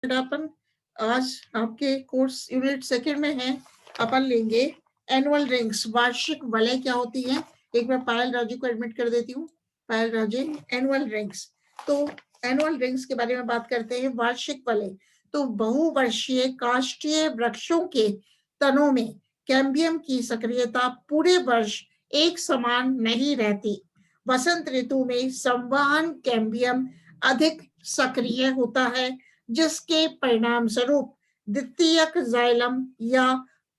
अपन आज आपके course unit second में है। अपन लेंगे एनुअल रिंग्स, वार्षिक वलय क्या होती है। एक बार पायल राजू को एडमिट कर देती हूँ। पायल राजू, एनुअल रिंग्स। तो एनुअल रिंग्स के बारे में बात करते हैं। वार्षिक वलय तो बहुवर्षीय काष्ठीय वृक्षों के तनों में कैम्बियम की सक्रियता पूरे वर्ष एक समान नहीं रहती। वसंत ऋतु में संवहन कैम्बियम अधिक सक्रिय होता है, जिसके परिणाम स्वरूप द्वितीयक जाइलम या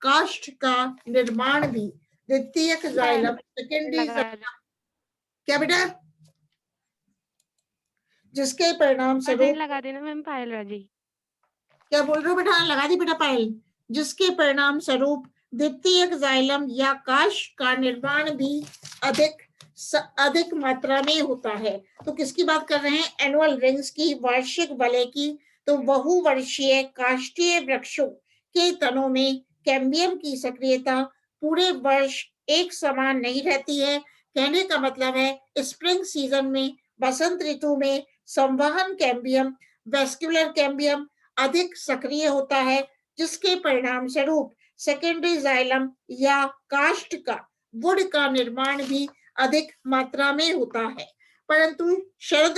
काष्ठ का निर्माण भी द्वितीयक जाइलम सेकेंडरी क्या बेटा, जिसके परिणाम स्वरूप लगा देना मैम पायल राजी। क्या बोल रहे हो बेटा? लगा दी बेटा पायल। जिसके परिणाम स्वरूप द्वितीयक जाइलम या काष्ठ का निर्माण भी अधिक मात्रा में होता है। तो किसकी बात कर रहे हैं? एनुअल रिंग्स की, वार्षिक वलय की। तो बहुवर्षीय काष्ठीय वृक्षों के तनों में कैम्बियम की सक्रियता पूरे वर्ष एक समान नहीं रहती है। कहने का मतलब है स्प्रिंग सीजन में, बसंत ऋतु में संवहन कैम्बियम, वेस्कुलर कैम्बियम अधिक सक्रिय होता है, जिसके परिणाम स्वरूप सेकेंडरी जाइलम या काष्ठ का वुड का निर्माण भी अधिक मात्रा में होता है। परंतु शरद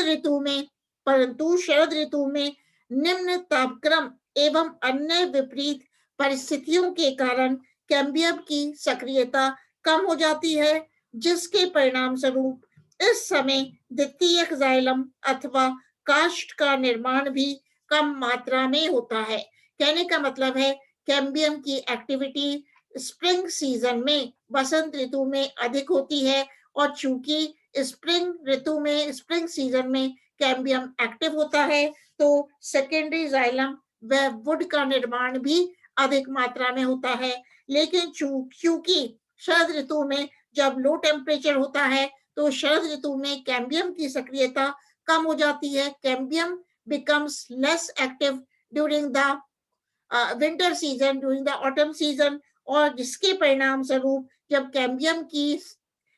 ऋतु में निम्न तापक्रम एवं अन्य विपरीत परिस्थितियों के कारण कैम्बियम की सक्रियता कम हो जाती है, जिसके परिणाम स्वरूप इस समय द्वितीयक जाइलम अथवा काष्ठ का निर्माण भी कम मात्रा में होता है। कहने का मतलब है कैम्बियम की एक्टिविटी स्प्रिंग सीजन में, बसंत ऋतु में अधिक होती है, और चूंकि स्प्रिंग सीजन में कैम्बियम एक्टिव होता है, तो सेकेंडरी जाइलम व वुड का निर्माण भी अधिक मात्रा में होता है। लेकिन क्योंकि शरद ऋतु में जब लो टेम्परेचर होता है, तो शरद ऋतु में कैम्बियम की सक्रियता कम हो जाती है। Cambium becomes less active during the winter season, during the autumn season, और जिसके परिणाम स्वरूप जब कैम्बियम की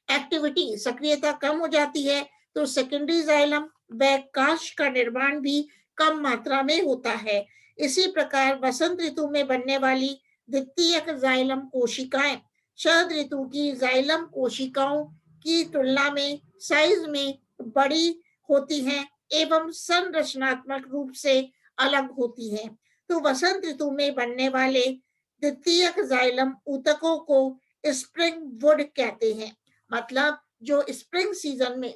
एक्टिविटी, सक्रियता कम हो जाती है, तो सेकेंडरी जाइलम व काष्ठ का निर्माण भी कम मात्रा में होता है। इसी प्रकार वसंत ऋतु में बनने वाली द्वितीयक जाइलम कोशिकाएं शरद ऋतु की जाइलम कोशिकाओं की तुलना में साइज में बड़ी होती हैं एवं संरचनात्मक रूप से अलग होती है। तो वसंत ऋतु में बनने वाले द्वितीयक जाइलम ऊतकों को स्प्रिंग वुड कहते हैं। मतलब जो स्प्रिंग सीजन में,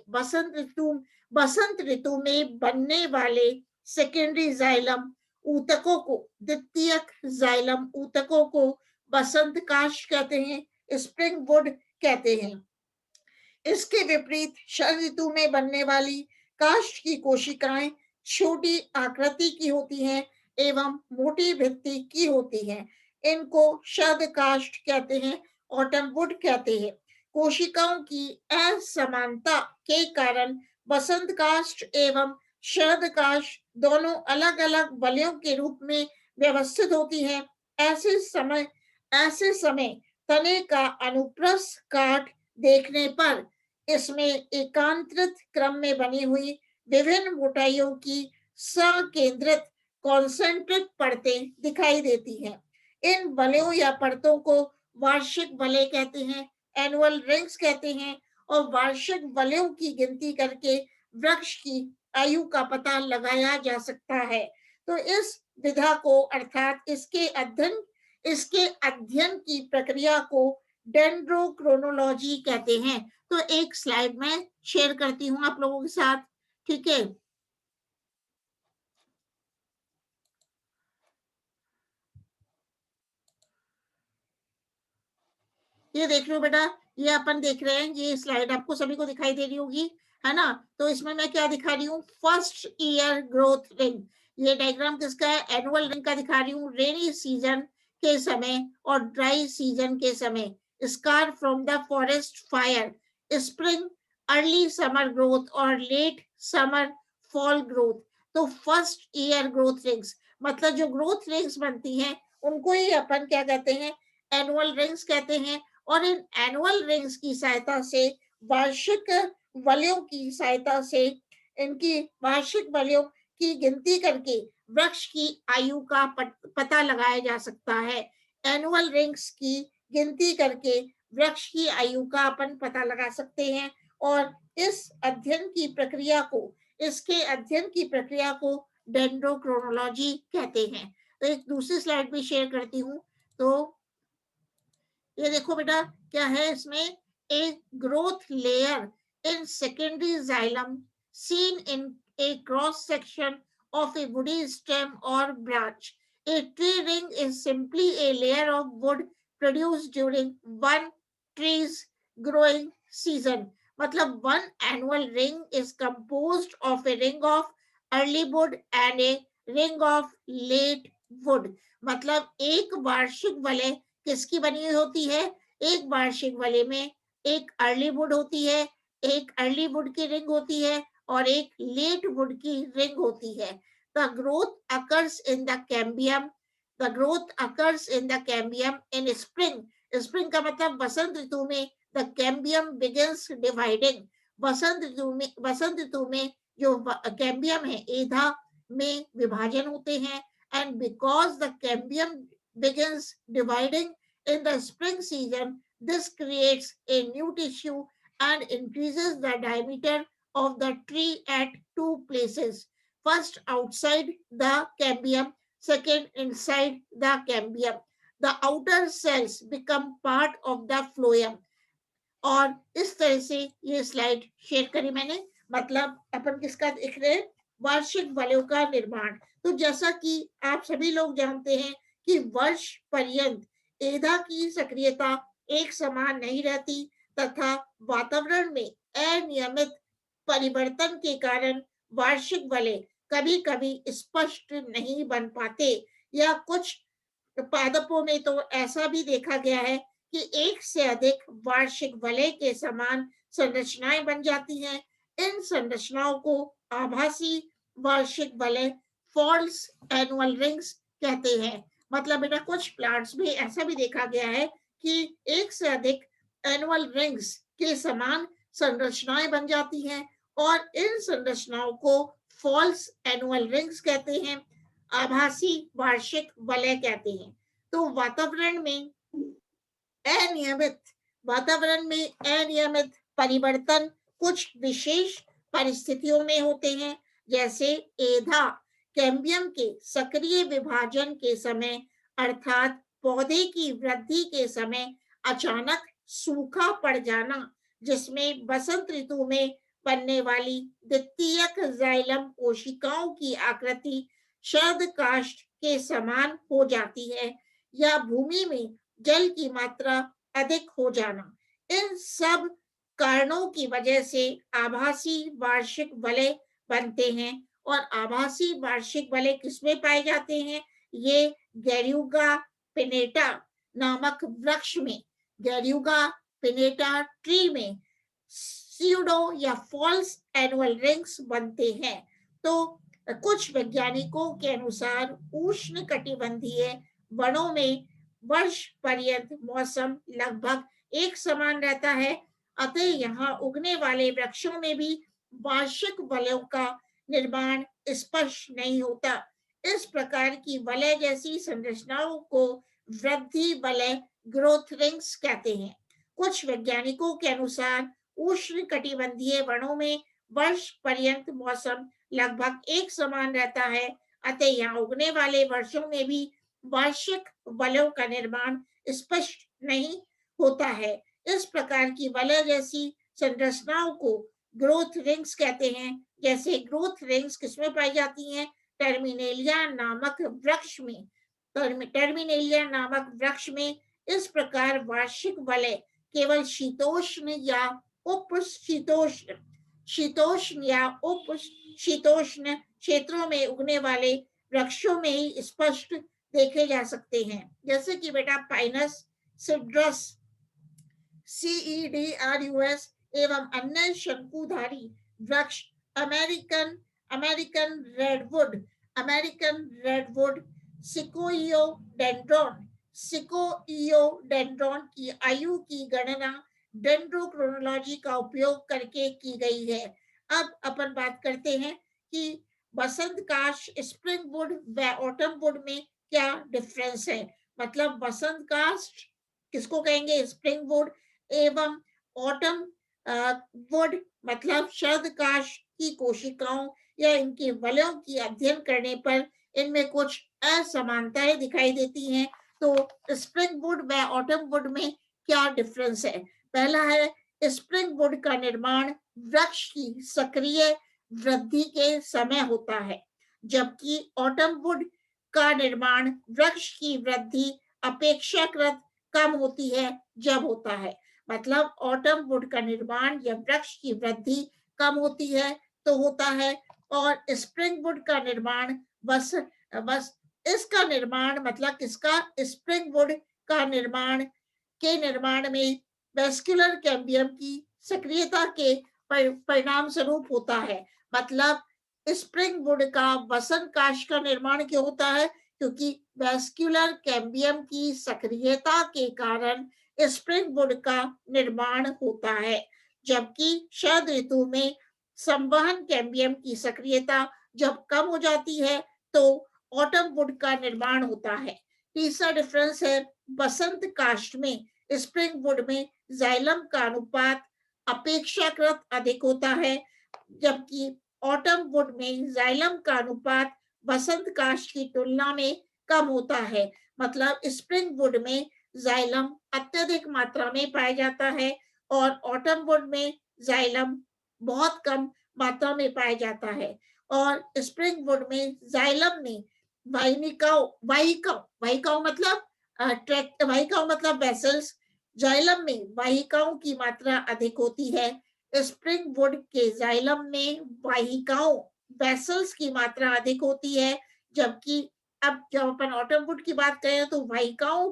बसंत ऋतु में बनने वाले सेकेंडरी जाइलम ऊतकों को, द्वितीयक जाइलम ऊतकों को बसंत काष्ठ कहते हैं, स्प्रिंग वुड कहते हैं। इसके विपरीत शरद ऋतु में बनने वाली काष्ठ की कोशिकाएं छोटी आकृति की होती हैं एवं मोटी भित्ति की होती हैं। इनको शरद काष्ठ कहते हैं, ऑटम वुड कहते हैं। कोशिकाओं की असमानता के कारण बसंत काष्ठ एवं शरद काष्ठ दोनों अलग अलग वलयों के रूप में व्यवस्थित होती हैं। ऐसे समय तने का अनुप्रस्थ काट देखने पर इसमें एकांतरित क्रम में बनी हुई विभिन्न मोटाइयों की सकेंद्रित कॉन्सेंट्रिक परतें दिखाई देती हैं। इन वलयों या परतों को वार्षिक वलय कहते हैं, एनुअल रिंग्स कहते हैं, और वार्षिक वलयों की गिनती करके वृक्ष की आयु का पता लगाया जा सकता है। तो इस विधा को, अर्थात इसके अध्ययन की प्रक्रिया को डेंड्रोक्रोनोलॉजी कहते हैं। तो एक स्लाइड में शेयर करती हूँ आप लोगों के साथ, ठीक है। ये देख लो बेटा, ये अपन देख रहे हैं, ये स्लाइड आपको सभी को दिखाई दे रही होगी, है ना। तो इसमें मैं क्या दिखा रही हूँ? First year growth ring. ये डायग्राम किसका है? एनुअल रिंग का दिखा रही हूँ। रेनी सीजन के समय और ड्राई सीजन के समय, scar from the forest fire, spring, early summer growth और लेट समर फॉल ग्रोथ। तो फर्स्ट ईयर ग्रोथ रिंग्स मतलब जो ग्रोथ रिंग्स बनती हैं, उनको ही अपन क्या कहते हैं? एनुअल रिंग्स कहते हैं। और इन एनुअल रिंग्स की सहायता से, वार्षिक वलयों की सहायता से, इनकी वार्षिक वलयों की गिनती करके वृक्ष की आयु का पता लगाया जा सकता है। एनुअल रिंग्स की गिनती करके वृक्ष की आयु का अपन पता लगा सकते हैं और इसके अध्ययन की प्रक्रिया को डेंड्रोक्रोनोलॉजी कहते हैं। तो एक दूसरी स्लाइड भी शेयर करती हूँ। तो ये देखो बेटा, क्या है इसमें, a growth layer in secondary xylem seen in a cross section of a woody stem or branch. A tree ring is simply a layer of wood produced during one tree's growing season. मतलब one annual ring is composed of a ring of early wood and a ring of late wood. मतलब एक वार्षिक वलय किसकी बनी हुई होती है? एक वार्षिक वलय में एक अर्ली वुड होती है, एक अर्ली वुड की रिंग होती है और एक लेट वुड की रिंग होती है। The growth occurs in the cambium the growth occurs in the cambium in spring. Spring का मतलब वसंत ऋतु में। The cambium begins dividing. वसंत ऋतु में जो कैम्बियम है, एधा में विभाजन होते हैं। And because the cambium begins dividing in the spring season, this creates a new tissue and increases the diameter of the tree at two places. First outside the cambium, second inside the cambium. The outer cells become part of the phloem. और इस तरह से ये slide share करी मैंने। मतलब अपन किसका देख रहे हैं? वार्षिक वलयों का निर्माण। तो जैसा कि आप सभी लोग जानते हैं कि वर्ष पर्यंत एधा की सक्रियता एक समान नहीं रहती तथा वातावरण में अनियमित परिवर्तन के कारण वार्षिक वलय कभी-कभी स्पष्ट नहीं बन पाते, या कुछ पादपों में तो ऐसा भी देखा गया है कि एक से अधिक वार्षिक वलय के समान संरचनाएं बन जाती हैं। इन संरचनाओं को आभासी वार्षिक वलय फॉल्स एनुअल रिंग्स कहते हैं। मतलब बेटा कुछ प्लांट्स में ऐसा भी देखा गया है कि एक से अधिक एनुअल रिंग्स के समान संरचनाएं बन जाती हैं और इन संरचनाओं को फॉल्स एनुअल रिंग्स कहते हैं, आभासी वार्षिक वलय कहते हैं। तो अनियमित वातावरण में अनियमित परिवर्तन कुछ विशेष परिस्थितियों में होते हैं, जैसे एधा कैम्बियम के सक्रिय विभाजन के समय अर्थात पौधे की वृद्धि के समय अचानक सूखा पड़ जाना, जिसमें वसंत ऋतु में बनने वाली द्वितीयक जाइलम कोशिकाओं की आकृति शरद काष्ठ के समान हो जाती है, या भूमि में जल की मात्रा अधिक हो जाना। इन सब कारणों की वजह से आभासी वार्षिक वलय बनते हैं। और आभासी वार्षिक वलय किसमें पाए जाते हैं? ये गैर्युगा पिनेटा नामक वृक्ष में, गैर्युगा पिनेटा ट्री में स्यूडो या फॉल्स एनुअल रिंग्स बनते हैं। तो कुछ वैज्ञानिकों के अनुसार उष्ण कटिबंधीय वनों में वर्ष पर्यंत मौसम लगभग एक समान रहता है, अतः यहाँ उगने वाले वृक्षों में भी वार्षिक वलयों का निर्माण स्पष्ट नहीं होता। इस प्रकार की वलय जैसी संरचनाओं को वृद्धि वलय ग्रोथ रिंग्स कहते हैं। कुछ वैज्ञानिकों के अनुसार उष्ण कटिबंधीय वनों में वर्ष पर्यंत मौसम लगभग एक समान रहता है, अतः यहाँ उगने वाले वर्षों में भी वार्षिक वलयों का निर्माण स्पष्ट नहीं होता है। इस प्रकार की वलय जैसी संरचनाओं को ग्रोथ रिंग्स कहते हैं। जैसे ग्रोथ रिंग्स किसमें पाई जाती हैं? टर्मिनेलिया नामक वृक्ष में। टर्मिनेलिया नामक वृक्ष में इस प्रकार वार्षिक वलय केवल शीतोष्ण या उप शीतोष्ण क्षेत्रों में उगने वाले वृक्षों में ही स्पष्ट देखे जा सकते हैं। जैसे कि बेटा पाइनस, सिड्रस, CEDRUS एवं अन्य शंकुधारी वृक्ष, अमेरिकन रेडवुड, सिकोइयोडेंड्रॉन की आयु की गणना डेंड्रोक्रोनोलॉजी का उपयोग करके की गई है। अब अपन बात करते हैं कि बसंत काष्ठ स्प्रिंग वुड व ऑटम वुड में क्या डिफरेंस है? मतलब बसंत काष्ठ किसको कहेंगे? स्प्रिंग वुड एवं ऑटम वुड मतलब शरद काष्ठ की कोशिकाओं या इनके वलयों की अध्ययन करने पर इनमें कुछ असमानताएं दिखाई देती हैं। तो स्प्रिंग वुड व ऑटम वुड में क्या डिफरेंस है? पहला है, स्प्रिंग वुड का निर्माण वृक्ष की सक्रिय वृद्धि के समय होता है, जबकि ऑटम वुड का निर्माण वृक्ष की वृद्धि अपेक्षाकृत कम होती है जब होता है। मतलब ऑटम वुड का निर्माण जब वृक्ष की वृद्धि कम होती है तो होता है, और स्प्रिंग वुड का निर्माण बस बस इसका निर्माण मतलब किसका? स्प्रिंग वुड का निर्माण में वेस्कुलर कैम्बियम की सक्रियता के परिणाम स्वरूप होता है। मतलब स्प्रिंग वुड का वसंत काष्ठ का निर्माण क्यों होता है? क्योंकि वेस्कुलर कैम्बियम की सक्रियता के कारण स्प्रिंग वुड का निर्माण होता है, जबकि शरद ऋतु में संवहन कैम्बियम की सक्रियता जब कम हो जाती है तो ऑटम वुड का निर्माण होता है। तीसरा डिफरेंस है, बसंत काष्ठ में स्प्रिंग वुड में जाइलम का अनुपात अपेक्षाकृत अधिक होता है, जबकि ऑटम वुड में जाइलम का अनुपात बसंत काष्ठ की तुलना में कम होता है। मतलब स्प्रिंग वुड में जाइलम अत्यधिक मात्रा में पाया जाता है और ऑटम वुड में जाइलम बहुत कम मात्रा में पाया जाता है। और स्प्रिंग वुड में जाइलम में वाहिकाओं मतलब वाहिकाओं मतलब वेसल्स, जाइलम में वाहिकाओं की मात्रा अधिक होती है। स्प्रिंग वुड के जाइलम में वाहिकाओं वेसल्स की मात्रा अधिक होती है, जबकि अब जब अपन ऑटम वुड की बात करें तो वाहिकाओं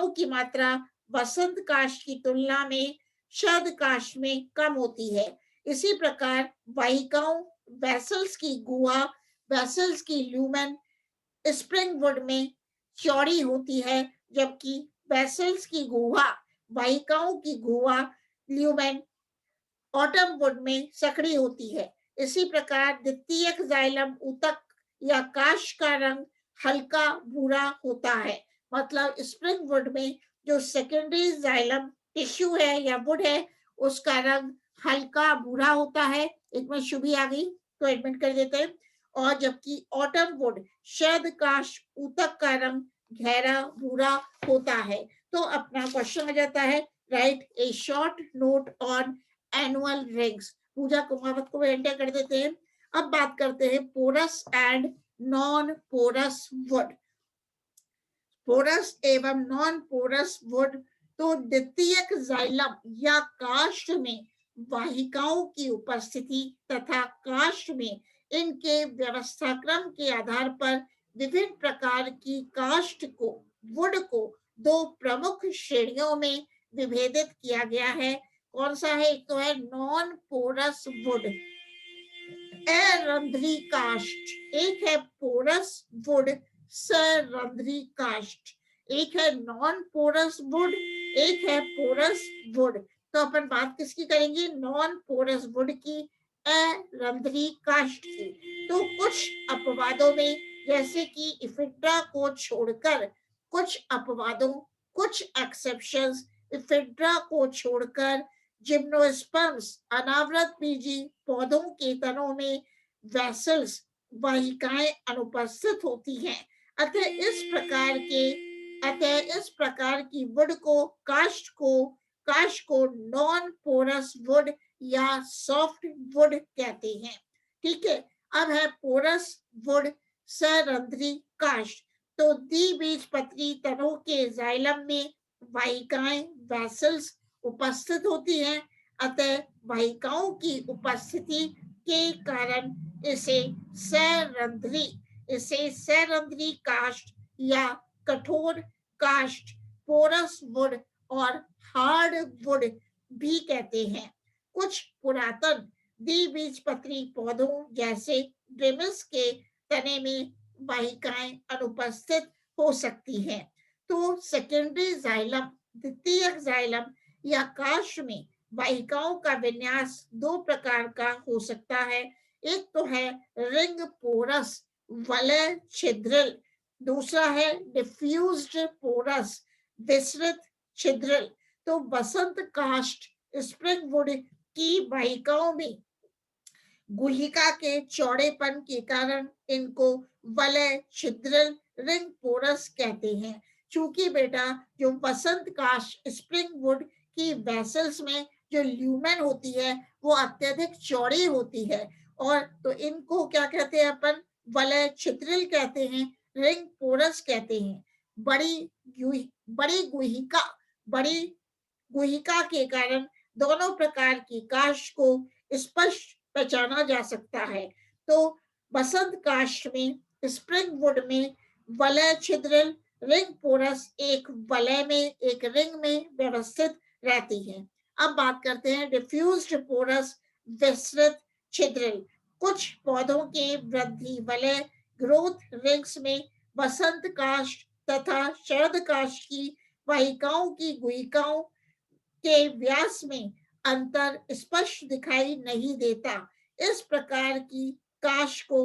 की मात्रा वसंत काष्ठ की तुलना में शरद काष्ठ में कम होती है। इसी प्रकार वाहिकाओं वेसल्स की गुहा वेसल्स की ल्यूमेन स्प्रिंग वुड में चौड़ी होती है, जबकि वेसल्स की गुहा वाहिकाओं की गुहा ल्यूमेन ऑटम वुड में सकड़ी होती है। इसी प्रकार द्वितीयक जाइलम ऊतक या काष्ठ का रंग हल्का भूरा होता है। मतलब स्प्रिंग वुड में जो सेकेंडरी जाइलम टिश्यू है या वुड है उसका रंग हल्का भूरा होता है। एक में शुभी आ गई तो एडमिट कर देते हैं। और जबकि ऑटम वुड शरद काष्ठ ऊतक का रंग गहरा भूरा होता है। तो अपना क्वेश्चन आ जाता है, write a short note on annual rings. Pooja Kumawat को एंटर कर देते हैं। अब बात करते हैं porous and non porous wood. Porous एवं नॉन पोरस वुड। तो द्वितीयक जाइलम या काष्ठ में वाहिकाओं की उपस्थिति तथा काष्ठ में इनके व्यवस्थाक्रम के आधार पर विभिन्न प्रकार की काष्ठ को वुड को दो प्रमुख श्रेणियों में विभेदित किया गया है। कौन सा है? एक तो है नॉन पोरस वुड, अरंध्री काष्ठ। एक है पोरस वुड, सरंध्री काष्ठ। एक है नॉन पोरस वुड, एक है पोरस वुड। तो अपन बात किसकी करेंगे? नॉन पोरस वुड की, अरंध्री काष्ठ की। तो कुछ अपवादों में, जैसे कि इफिड्रा को छोड़कर कुछ एक्सेप्शंस, इफिड्रा को छोड़कर जिम्नोस्पर्म्स अनावृत बीजी पौधों के तनों में वेसल्स वाहिकाएं अनुपस्थित होती हैं। अतः इस प्रकार की वुड को काष्ठ को नॉन पोरस वुड या सॉफ्ट वुड कहते हैं। ठीक है। अब है पोरस वुड, सरंध्री काष्ठ। तो द्विबीजपत्री तनों के जाइलम में वाहिकाएं वेसल्स उपस्थित होती हैं। अतः वाहिकाओं की उपस्थिति के कारण इसे सरंध्री काष्ठ या कठोर काष्ठ, पोरस वुड और हार्ड वुड भी कहते हैं। कुछ पुरातन द्विबीजपत्री पौधों जैसे ड्रिमिस के तने में वाहिकाएं अनुपस्थित हो सकती हैं। तो सेकेंडरी जाइलम, द्वितीयक जाइलम या काष्ठ में वाहिकाओं का विन्यास दो प्रकार का हो सकता है। एक तो है रिंग पोरस, वलय छिद्रिल, दूसरा है डिफ्यूज्ड पोरस, विसरित छिद्रिल। तो बसंत काष्ठ स्प्रिंग वुड की वाहिकाओं में गुहिका के चौड़ेपन के कारण इनको वलय छिद्रिल रिंग पोरस कहते हैं। चूंकि बेटा जो बसंत काष्ठ स्प्रिंग वुड की वेसल्स में जो ल्यूमेन होती है वो अत्यधिक चौड़ी होती है, और तो इनको क्या कहते हैं अपन, वलय छिद्रिल कहते हैं, रिंग पोरस कहते हैं। बड़ी गुहिका बड़ी गुहिका के कारण दोनों प्रकार की काष्ठ को स्पष्ट पहचाना जा सकता है। तो बसंत काष्ठ में स्प्रिंग वुड में वलय छिद्रिल रिंग पोरस एक वलय में एक रिंग में व्यवस्थित रहती है। अब बात करते हैं डिफ्यूज्ड पोरस विस्तृत छिद्रिल। कुछ पौधों के वृद्धि वलय ग्रोथ रिंग्स में बसंत काष्ठ तथा शरद काष्ठ की वाहिकाओं की गुहिकाओं के व्यास में अंतर स्पष्ट दिखाई नहीं देता। इस प्रकार की काश को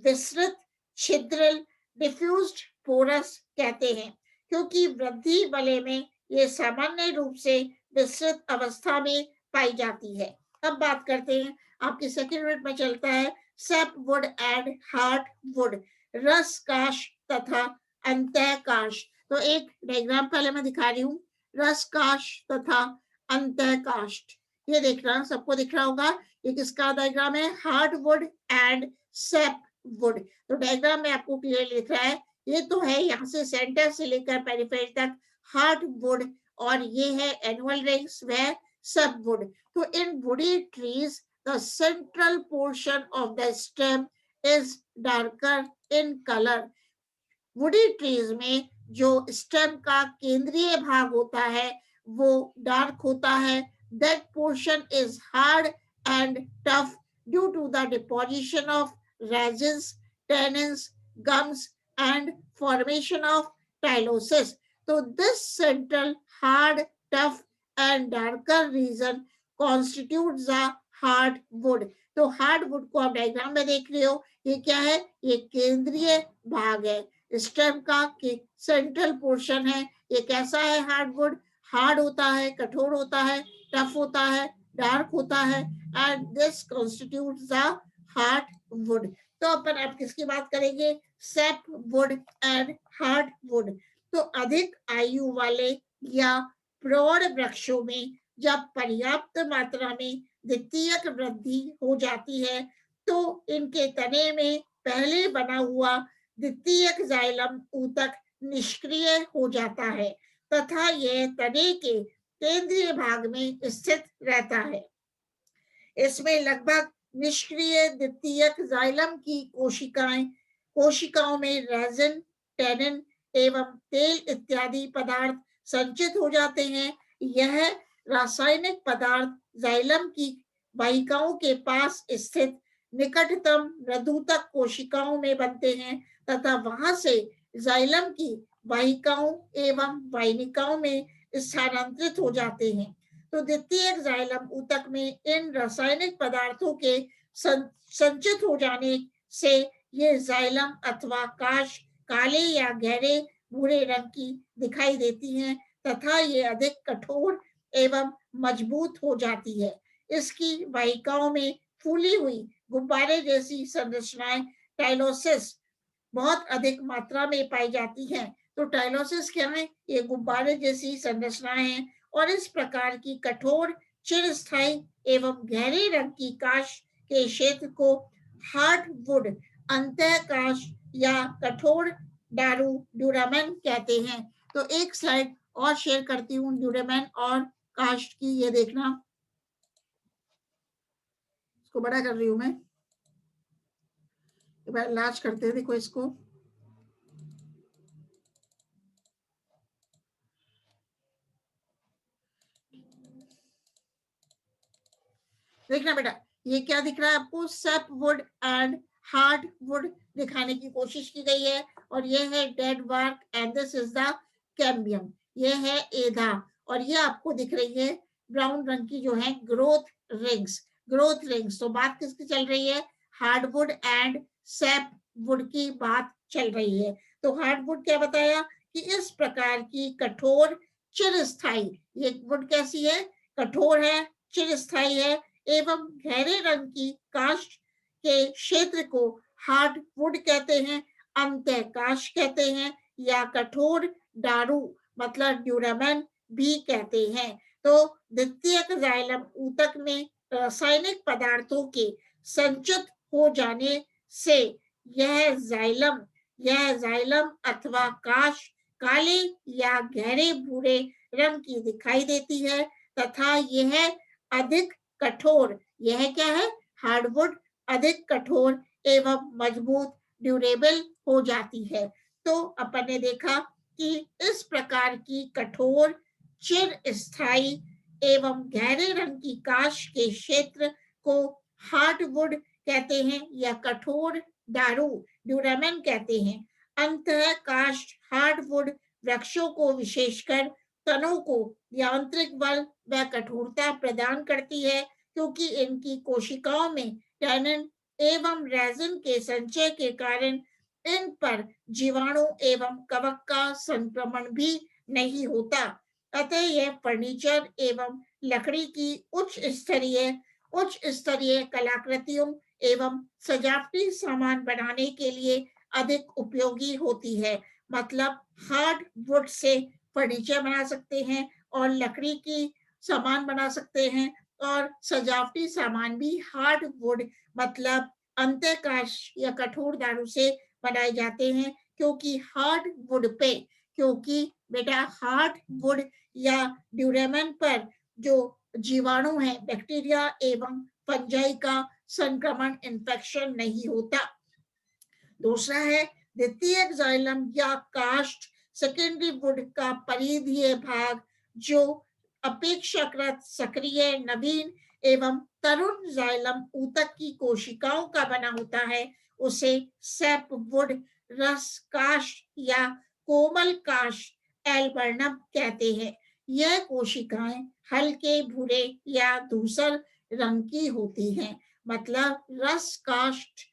विस्तृत छिद्रिल डिफ्यूज्ड पोरस कहते हैं, क्योंकि वृद्धि वलय में ये सामान्य रूप से विस्तृत अवस्था में पाई जाती है। अब बात करते हैं, आपके सेकेंड यूनिट में चलता है सेप वुड एंड हार्ट वुड, रस काश तथा अंतः काश। तो एक डायग्राम पहले मैं दिखा रही हूँ, रस काश तथा अंतः काष्ठ। ये देख रहा सबको दिख रहा होगा, ये किसका डायग्राम है, hard would and shape would. तो डायग्राम में आपको क्लियर लिख रहा है, ये तो है यहाँ से सेंटर से लेकर पेरिफेरी तक हार्ड वुड, और ये है एनुअल रिंग्स वह सब वुड। तो in woody trees the central portion of the stem is darker in colour. Woody trees में जो स्टेम का केंद्रीय भाग होता है वो डार्क होता है। That portion is hard and tough due to the deposition of resins, tannins, gums and formation of tylosis. तो this central hard tough and darker region constitute the hard wood. तो हार्ड वुड को आप diagram में देख रहे हो, ये क्या है, ये केंद्रीय भाग है, स्टेम का सेंट्रल पोर्शन है। ये कैसा है, हार्डवुड, हार्ड होता है, कठोर होता है, टफ होता है, डार्क होता है, and this constitutes the hardwood. तो अपन अब किसकी बात करेंगे, सेप वुड एंड हार्डवुड। तो अधिक आयु वाले या प्रौढ़ वृक्षों में जब पर्याप्त मात्रा में द्वितीयक वृद्धि हो जाती है तो इनके तने में पहले बना हुआ द्वितीयक जाइलम ऊतक निष्क्रिय हो जाता है तथा यह तने के केंद्रीय भाग में स्थित रहता है। इसमें लगभग निष्क्रिय द्वितीयक जाइलम की कोशिकाओं में रेजिन, टैनिन एवं तेल इत्यादि पदार्थ संचित हो जाते हैं। यह रासायनिक पदार्थ जाइलम की वाहिकाओं के पास स्थित निकटतम मृदुतक कोशिकाओं में बनते हैं तथा वहां से जाइलम की वाहिकाओं एवं वाहिनिकाओं में स्थानांतरित हो जाते हैं। तो द्वितीयक जाइलम ऊतक में इन रासायनिक पदार्थों के संचित हो जाने से ये जाइलम अथवा काश काले या गहरे भूरे रंग की दिखाई देती हैं तथा ये अधिक कठोर एवं मजबूत हो जाती है। इसकी वाहिकाओं में फूली हुई गुब्बारे जैसी संरचनाएं टाइलोसिस बहुत अधिक मात्रा में पाई जाती हैं। तो टाइलोसिस क्या है, ये गुब्बारे जैसी संरचनाएं हैं, और इस प्रकार की कठोर चिरस्थायी एवं गहरे रंग की काश के क्षेत्र को हार्डवुड अंतः काश या कठोर दारू ड्यूरामेन कहते हैं। तो एक स्लाइड और शेयर करती हूँ ड्यूरामेन और काश की, ये देखना, इसको बड़ा कर रही हूं मैं, लार्ज करते हैं, देखो इसको, देखना बेटा, ये क्या दिख रहा है आपको, सेप वुड एंड हार्ड वुड दिखाने की कोशिश की गई है, और ये है डेड वार्क and this is the cambium, ये है एधा, और ये आपको दिख रही है ब्राउन रंग की जो है ग्रोथ रिंग्स। ग्रोथ रिंग्स, तो बात किसकी चल रही है, हार्डवुड एंड सैपवुड की बात चल रही है। तो हार्डवुड क्या बताया कि इस प्रकार की कठोर चिरस्थायी, ये वुड कैसी है, कठोर है, चिरस्थायी है एवं गहरे रंग की काष्ठ के क्षेत्र को हार्डवुड कहते हैं, अंतःकाष्ठ कहते हैं या कठोर दारू मतलब ड्यूरामेन भी कहते हैं। तो द्वितीयक जाइलम ऊतक में रासायनिक पदार्थों के संचित हो जाने से यह जाइलम अथवा काष्ठ काले या गहरे भूरे रंग की दिखाई देती है तथा यह अधिक कठोर, यह क्या है, हार्डवुड, अधिक कठोर एवं मजबूत ड्यूरेबल हो जाती है। तो अपन ने देखा कि इस प्रकार की कठोर चिर स्थायी एवं गहरे रंग की काष्ठ के क्षेत्र को हार्डवुड कहते हैं या कठोर दारू ड्यूरामेन कहते हैं। अंतः काष्ठ हार्डवुड वृक्षों को विशेषकर तनों को यांत्रिक बल व कठोरता प्रदान करती है क्योंकि इनकी कोशिकाओं में टैनिन एवं रेजिन के संचय के कारण इन पर जीवाणु एवं कवक का संक्रमण भी नहीं होता। अतः यह फर्नीचर एवं लकड़ी की उच्च स्तरीय कलाकृतियों एवं सजावटी सामान बनाने के लिए अधिक उपयोगी होती है। मतलब हार्ड वुड से फर्नीचर बना सकते हैं और लकड़ी की सामान बना सकते हैं और सजावटी सामान भी हार्ड वुड मतलब अंतःकाष्ठ या कठोर दारू से बनाए जाते हैं क्योंकि हार्ड वुड पे, क्योंकि बेटा हार्ड वुड या ड्यूरेमन पर जो जीवाणु है, बैक्टीरिया एवं फंजाई का संक्रमण इन्फेक्शन नहीं होता। दूसरा है द्वितीयक जाइलम या काष्ठ सेकेंडरी वुड का परिधीय भाग जो अपेक्षाकृत सक्रिय नवीन एवं तरुण जाइलम ऊतक की कोशिकाओं का बना होता है उसे सैपवुड, रस काष्ठ या कोमल काष्ठ एल्बर्नम कहते हैं। यह कोशिकाएं हल्के भूरे या धूसर रंग की होती हैं। मतलब रस काष्ठ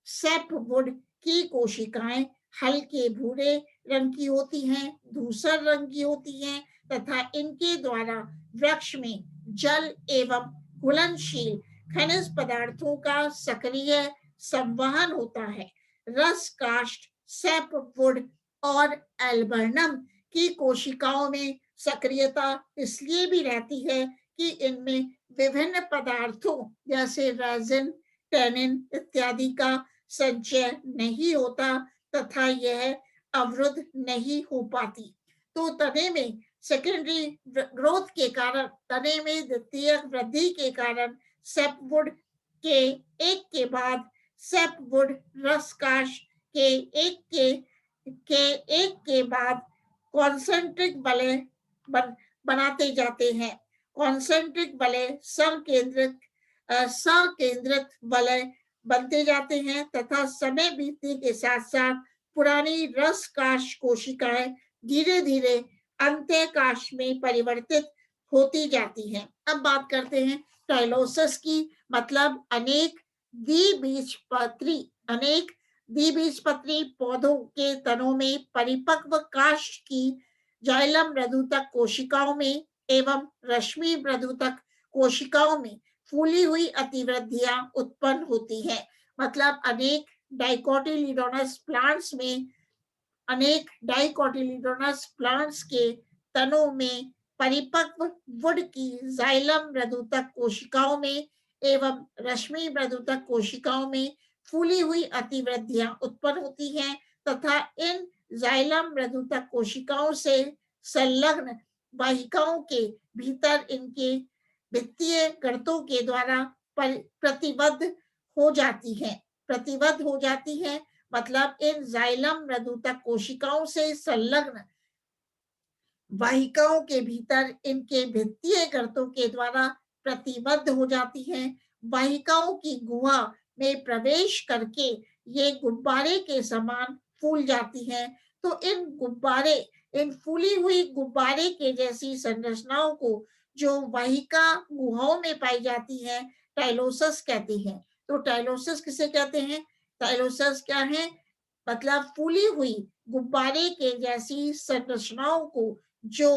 सैपवुड की कोशिकाएं हल्के भूरे रंग की होती हैं, धूसर रंग की होती हैं तथा इनके द्वारा वृक्ष में जल एवं घुलनशील खनिज पदार्थों का सक्रिय संवहन होता है। रस काष्ठ सैपवुड और एल्बर्नम की कोशिकाओं में सक्रियता इसलिए भी रहती है कि इनमें विभिन्न पदार्थों जैसे रेजिन, टैनिन इत्यादि का संचय नहीं होता तथा यह अवरुद्ध नहीं हो पाती। तो तने में सेकेंडरी ग्रोथ के कारण, तने में द्वितीयक वृद्धि के कारण सैपवुड के सैपवुड रसकाश के एक के बाद कॉन्सेंट्रिक बले बनाते जाते हैं। कॉन्सेंट्रिक बले सकेंद्रित वलय बनते जाते हैं तथा समय बीतने के साथ साथ पुरानी रस काश कोशिकाएं धीरे धीरे अंतःकाश में परिवर्तित होती जाती हैं। अब बात करते हैं टाइलोसिस की, मतलब अनेक द्विबीजपत्री पौधों के तनों में परिपक्व काष्ठ की जाइलम मृदुतक कोशिकाओं में एवं रश्मि मृदुतक कोशिकाओं में फूली हुई अतिवृद्धियां उत्पन्न होती हैं। मतलब अनेक डाइकोटिलीडोनस प्लांट्स के तनों में परिपक्व वुड की जाइलम मृदुतक कोशिकाओं में एवं रश्मि मृदुतक कोशिकाओं में फूली हुई अतिवृद्धियां उत्पन्न होती हैं तथा इन जाइलम मृदुतक कोशिकाओं से संलग्न वाहिकाओं के भीतर इनके भित्तीय गर्तों के द्वारा प्रतिबद्ध हो जाती है। मतलब इन जाइलम मृदुतक कोशिकाओं से संलग्न वाहिकाओं के भीतर इनके भित्तीय गर्तों के द्वारा प्रतिबद्ध हो जाती हैं। वाहिकाओं की गुहा में प्रवेश करके ये गुब्बारे के समान फूल जाती हैं। तो इन फूली हुई गुब्बारे के जैसी संरचनाओं को जो वाहिका गुहाओं में पाई जाती है टाइलोसस कहते हैं। तो टाइलोसिस किसे कहते हैं? टाइलोसिस क्या है? मतलब फूली हुई गुब्बारे के जैसी संरचनाओं को जो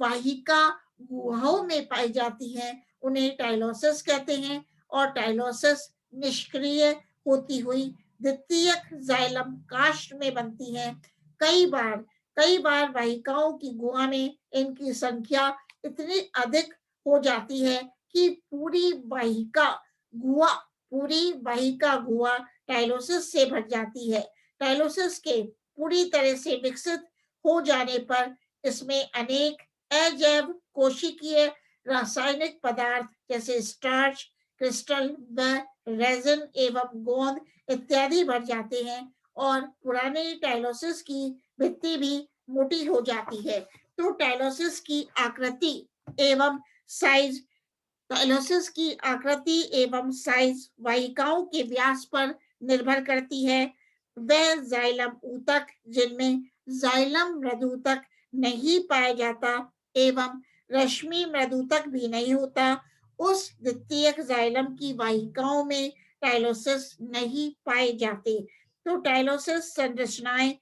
वाहिका गुहाओं में पाई जाती हैं, उन्हें टाइलोसिस कहते हैं। और टाइलोसिस निष्क्रिय होती हुई द्वितीयक जाइलम काष्ठ में बनती है। कई बार कई बार वाहिकाओं की गुहा में इनकी संख्या इतनी अधिक हो जाती है कि गुहा पूरी वाहिका गुहा टाइलोसिस से भर जाती है। टाइलोसिस के पूरी तरह से विकसित हो जाने पर इसमें अनेक अजैव कोशिकीय रासायनिक पदार्थ जैसे स्टार्च, क्रिस्टल व रेजिन एवं गोंद इत्यादि भर जाते हैं और पुराने टाइलोसिस की भित्ति भी मोटी हो जाती है। तो टाइलोसिस की आकृति एवं साइज टाइलोसिस की आकृति एवं साइज वाहिकाओं के व्यास पर निर्भर करती है। वह जाइलम ऊतक जिनमें जाइलम मृदूतक नहीं पाया जाता एवं रश्मि मृदूतक भी नहीं होता, उस द्वितीयक जाइलम की वाहिकाओं में टाइलोसिस नहीं पाए जाते। तो टाइलोसिस संरचनाएं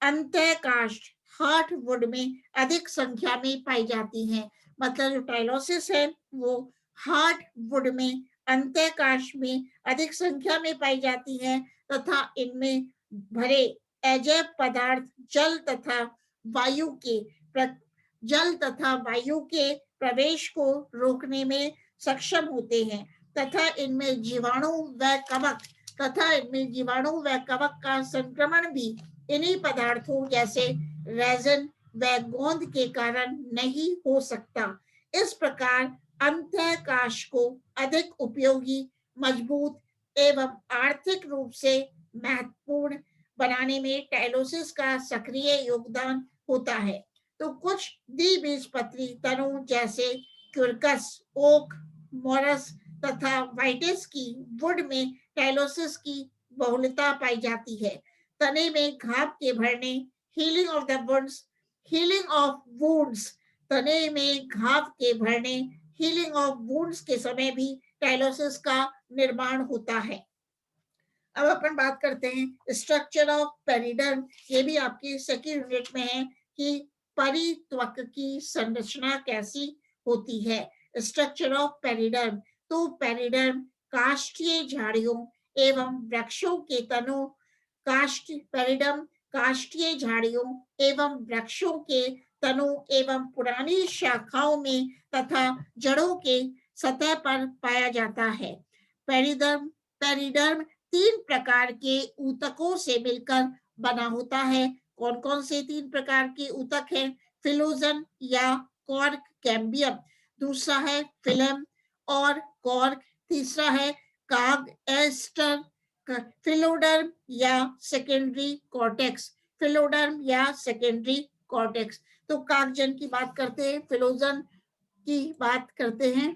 अंतःकाष्ठ हार्टवुड में अधिक संख्या में पाई जाती हैं। मतलब जो टाइलोसिस है वो हार्टवुड में अंतःकाष्ठ में अधिक संख्या में पाई जाती है तथा इनमें भरे अजैव पदार्थ वायु के जल तथा वायु के प्रवेश को रोकने में सक्षम होते हैं तथा इनमें जीवाणु व कवक का संक्रमण भी इन्हीं पदार्थों जैसे रेजिन व गोंद के कारण नहीं हो सकता। इस प्रकार अंतःकाश को अधिक उपयोगी, मजबूत एवं आर्थिक रूप से महत्वपूर्ण बनाने में टाइलोसिस का सक्रिय योगदान होता है। तो कुछ द्विबीजपत्री तनों जैसे क्विरकस, ओक, मोरस तथा वाइटिस की वुड में टाइलोसिस की बहुलता पाई जाती है। तने में घाव के भरने, healing of the wounds healing of wounds तने में घाव के भरने, हीलिंग ऑफ वुंड्स के समय भी टाइलोसिस का निर्माण होता है। अब अपन बात करते हैं स्ट्रक्चर ऑफ पेरिडर्म। ये भी आपकी सेकंड यूनिट में है कि परित्वक की संरचना कैसी होती है। Structure of periderm. तो पेरिडर्म काष्ठीय झाड़ियों एवं वृक्षों के तनों पेरिडर्म काष्ठीय झाड़ियों एवं वृक्षों के तनों एवं पुरानी शाखाओं में तथा जड़ों के सतह पर पाया जाता है। पेरिडर्म पेरिडर्म 3 प्रकार के ऊतकों से मिलकर बना होता है। कौन कौन से 3 प्रकार के ऊतक हैं? फिलोजन या कॉर्क कैम्बियम, दूसरा है फिलम और कॉर्क, तीसरा है काग एस्टर फिलोडर्म या सेकेंडरी कॉर्टेक्स। तो कागजन की बात करते हैं, फिलोजन की बात करते हैं।